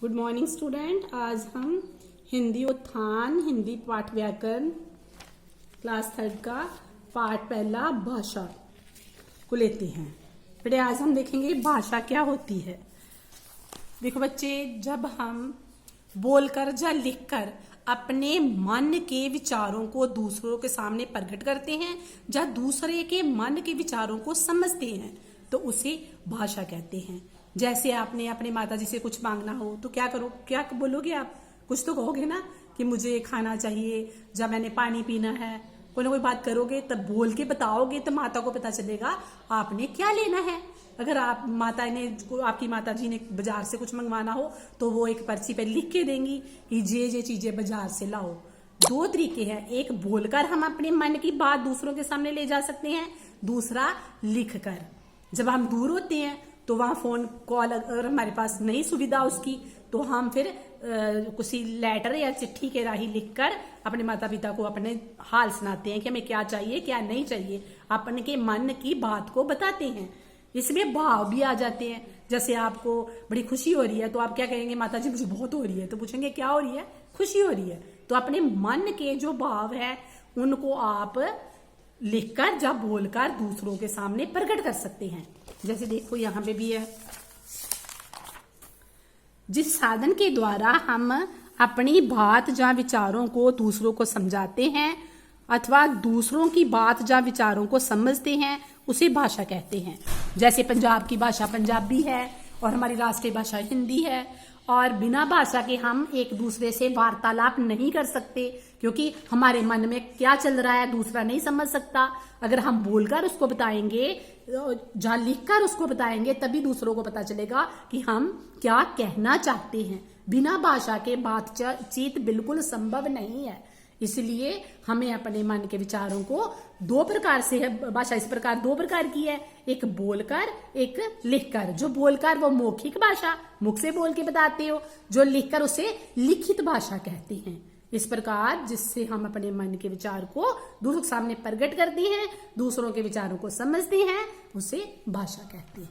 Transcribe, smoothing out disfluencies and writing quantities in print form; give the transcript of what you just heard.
Good morning student. आज हम हिंदी उत्थान हिंदी पाठ व्याकरण क्लास 3 का पाठ पहला भाषा को लेते हैं। बेटे आज हम देखेंगे भाषा क्या होती है। देखो बच्चे, जब हम बोलकर या लिखकर अपने मन के विचारों को दूसरों के सामने प्रकट करते हैं या दूसरे के मन के विचारों को समझते हैं तो उसे भाषा कहते हैं। जैसे आपने अपने माता जी से कुछ मांगना हो तो क्या बोलोगे आप? कुछ तो कहोगे ना कि मुझे खाना चाहिए या मैंने पानी पीना है। कोई ना कोई बात करोगे, तब बोल के बताओगे तो माता को पता चलेगा आपने क्या लेना है। अगर आपकी माता जी ने बाजार से कुछ मंगवाना हो तो वो एक पर्ची पे लिख के देंगी कि ये चीजें बाजार से लाओ। दो तरीके हैं, एक बोलकर हम अपने मन की बात दूसरों के सामने ले जा सकते हैं, दूसरा लिख कर। जब हम दूर होते हैं तो वहां फोन कॉल अगर हमारे पास नहीं सुविधा उसकी तो हम फिर किसी लेटर या चिट्ठी के राही लिखकर अपने माता पिता को अपने हाल सुनाते हैं कि हमें क्या चाहिए क्या नहीं चाहिए, अपने के मन की बात को बताते हैं। इसमें भाव भी आ जाते हैं। जैसे आपको बड़ी खुशी हो रही है तो आप क्या कहेंगे? माता जी मुझे बहुत हो रही है। तो पूछेंगे क्या हो रही है? खुशी हो रही है। तो अपने मन के जो भाव है उनको आप लिखकर या बोलकर दूसरों के सामने प्रकट कर सकते हैं। जैसे देखो यहाँ पे भी है, जिस साधन के द्वारा हम अपनी बात या विचारों को दूसरों को समझाते हैं अथवा दूसरों की बात या विचारों को समझते हैं उसे भाषा कहते हैं। जैसे पंजाब की भाषा पंजाबी है और हमारी राष्ट्रीय भाषा हिंदी है, और बिना भाषा के हम एक दूसरे से वार्तालाप नहीं कर सकते क्योंकि हमारे मन में क्या चल रहा है दूसरा नहीं समझ सकता। अगर हम बोलकर उसको बताएंगे या लिखकर उसको बताएंगे तभी दूसरों को पता चलेगा कि हम क्या कहना चाहते हैं। बिना भाषा के बातचीत बिल्कुल संभव नहीं है। इसलिए हमें अपने मन के विचारों को दो प्रकार से है। भाषा इस प्रकार दो प्रकार की है, एक बोलकर एक लिखकर। जो बोलकर वो मौखिक भाषा, मुख से बोल के बताते हो, जो लिखकर उसे लिखित भाषा कहते हैं। इस प्रकार जिससे हम अपने मन के विचार को दूसरों के सामने प्रकट करते हैं, दूसरों के विचारों को समझते हैं, उसे भाषा कहते हैं।